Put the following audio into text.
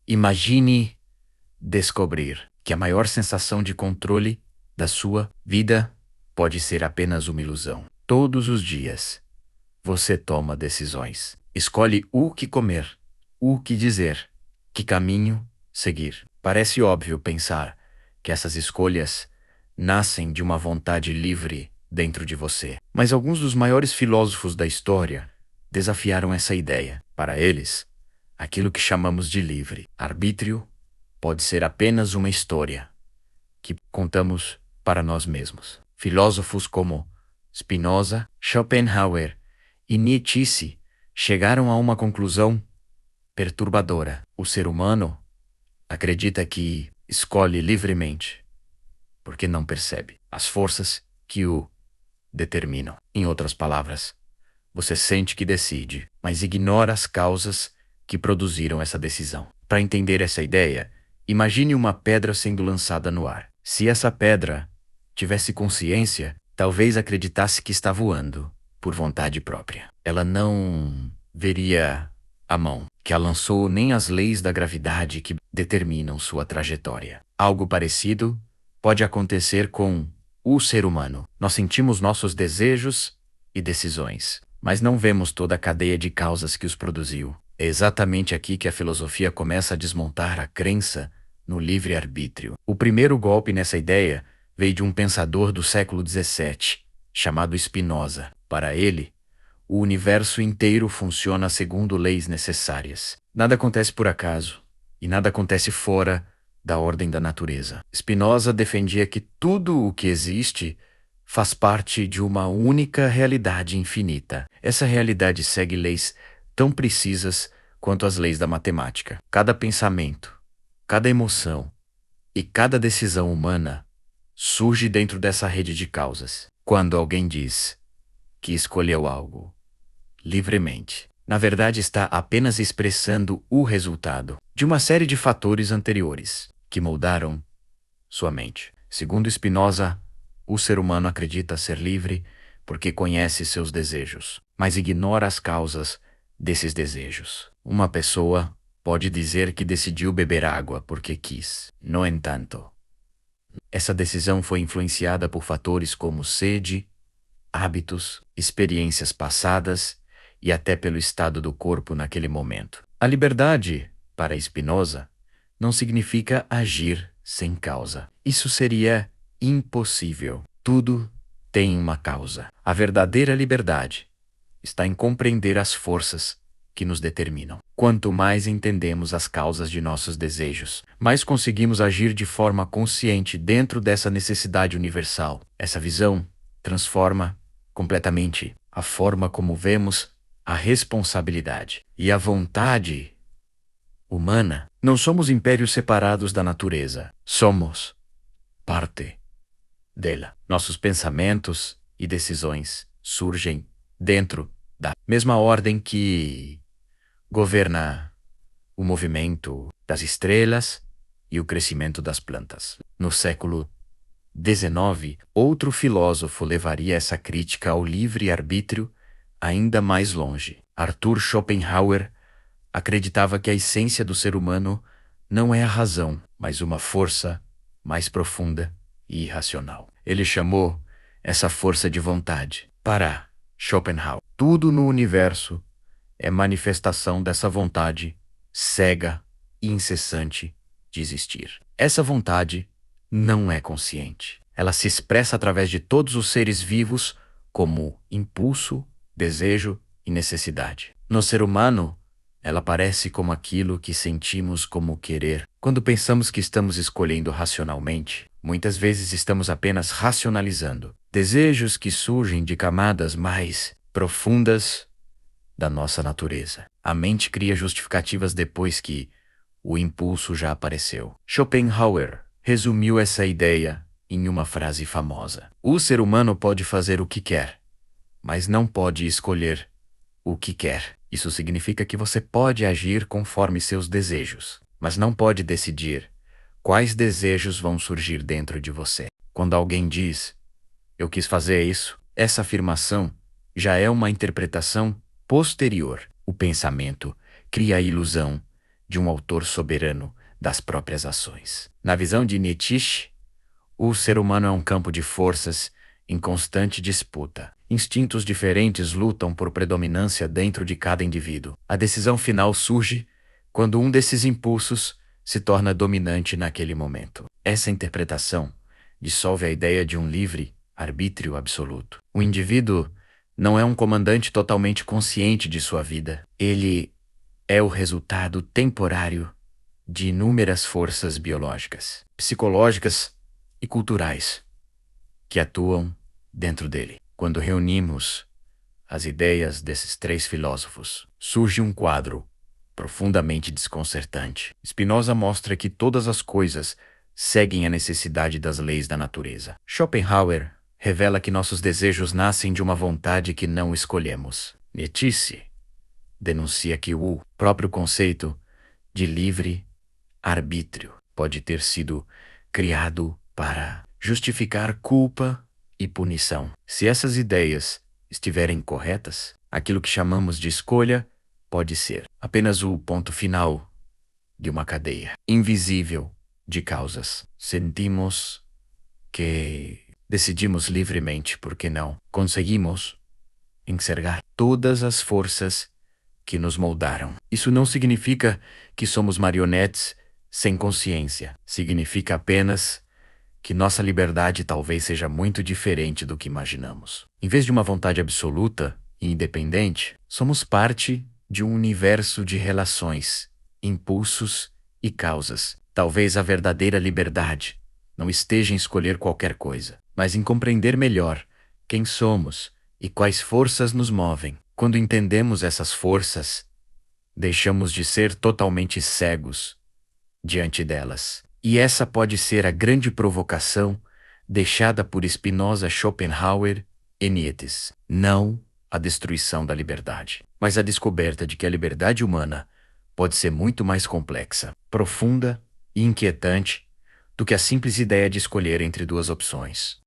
Imagine descobrir que a maior sensação de controle da sua vida pode ser apenas uma ilusão. Todos os dias, você toma decisões. Escolhe o que comer, o que dizer, que caminho seguir. Parece óbvio pensar que essas escolhas nascem de uma vontade livre dentro de você. Mas alguns dos maiores filósofos da história desafiaram essa ideia. Para eles, aquilo que chamamos de livre-arbítrio pode ser apenas uma história que contamos para nós mesmos. Filósofos como Spinoza, Schopenhauer e Nietzsche chegaram a uma conclusão perturbadora. O ser humano acredita que escolhe livremente, porque não percebe as forças que o determinam. Em outras palavras, você sente que decide, mas ignora as causas que produziram essa decisão. Para entender essa ideia, imagine uma pedra sendo lançada no ar. Se essa pedra tivesse consciência, talvez acreditasse que está voando por vontade própria. Ela não veria a mão que a lançou, nem as leis da gravidade que determinam sua trajetória. Algo parecido pode acontecer com o ser humano. Nós sentimos nossos desejos e decisões, mas não vemos toda a cadeia de causas que os produziu. É exatamente aqui que a filosofia começa a desmontar a crença no livre-arbítrio. O primeiro golpe nessa ideia veio de um pensador do século XVII, chamado Spinoza. Para ele, o universo inteiro funciona segundo leis necessárias. Nada acontece por acaso, e nada acontece fora da ordem da natureza. Spinoza defendia que tudo o que existe faz parte de uma única realidade infinita. Essa realidade segue leis tão precisas quanto as leis da matemática. Cada pensamento, cada emoção e cada decisão humana surge dentro dessa rede de causas. Quando alguém diz que escolheu algo livremente, na verdade está apenas expressando o resultado de uma série de fatores anteriores que moldaram sua mente. Segundo Spinoza, o ser humano acredita ser livre porque conhece seus desejos, mas ignora as causas desses desejos. Uma pessoa pode dizer que decidiu beber água porque quis. No entanto, essa decisão foi influenciada por fatores como sede, hábitos, experiências passadas e até pelo estado do corpo naquele momento. A liberdade, para Spinoza, não significa agir sem causa. Isso seria impossível. Tudo tem uma causa. A verdadeira liberdade está em compreender as forças que nos determinam. Quanto mais entendemos as causas de nossos desejos, mais conseguimos agir de forma consciente dentro dessa necessidade universal. Essa visão transforma completamente a forma como vemos a responsabilidade e a vontade humana. Não somos impérios separados da natureza. Somos parte dela. Nossos pensamentos e decisões surgem dentro da mesma ordem que governa o movimento das estrelas e o crescimento das plantas. No século XIX, outro filósofo levaria essa crítica ao livre-arbítrio ainda mais longe. Arthur Schopenhauer acreditava que a essência do ser humano não é a razão, mas uma força mais profunda e irracional. Ele chamou essa força de vontade. Para Schopenhauer, tudo no universo é manifestação dessa vontade cega e incessante de existir. Essa vontade não é consciente. Ela se expressa através de todos os seres vivos como impulso, desejo e necessidade. No ser humano, ela aparece como aquilo que sentimos como querer. Quando pensamos que estamos escolhendo racionalmente, muitas vezes estamos apenas racionalizando desejos que surgem de camadas mais profundas da nossa natureza. A mente cria justificativas depois que o impulso já apareceu. Schopenhauer resumiu essa ideia em uma frase famosa: o ser humano pode fazer o que quer, mas não pode escolher o que quer. Isso significa que você pode agir conforme seus desejos, mas não pode decidir quais desejos vão surgir dentro de você. Quando alguém diz, eu quis fazer isso, essa afirmação já é uma interpretação posterior. O pensamento cria a ilusão de um autor soberano das próprias ações. Na visão de Nietzsche, o ser humano é um campo de forças em constante disputa. Instintos diferentes lutam por predominância dentro de cada indivíduo. A decisão final surge quando um desses impulsos se torna dominante naquele momento. Essa interpretação dissolve a ideia de um livre arbítrio absoluto. O indivíduo não é um comandante totalmente consciente de sua vida. Ele é o resultado temporário de inúmeras forças biológicas, psicológicas e culturais que atuam dentro dele. Quando reunimos as ideias desses três filósofos, surge um quadro profundamente desconcertante. Spinoza mostra que todas as coisas seguem a necessidade das leis da natureza. Schopenhauer revela que nossos desejos nascem de uma vontade que não escolhemos. Nietzsche denuncia que o próprio conceito de livre arbítrio pode ter sido criado para justificar culpa e punição. Se essas ideias estiverem corretas, aquilo que chamamos de escolha pode ser apenas o ponto final de uma cadeia invisível de causas. Sentimos que decidimos livremente porque não conseguimos enxergar todas as forças que nos moldaram. Isso não significa que somos marionetes sem consciência. Significa apenas que nossa liberdade talvez seja muito diferente do que imaginamos. Em vez de uma vontade absoluta e independente, somos parte de um universo de relações, impulsos e causas. Talvez a verdadeira liberdade não esteja em escolher qualquer coisa, mas em compreender melhor quem somos e quais forças nos movem. Quando entendemos essas forças, deixamos de ser totalmente cegos diante delas. E essa pode ser a grande provocação deixada por Spinoza, Schopenhauer e Nietzsche. Não a destruição da liberdade, mas a descoberta de que a liberdade humana pode ser muito mais complexa, profunda e inquietante do que a simples ideia de escolher entre duas opções.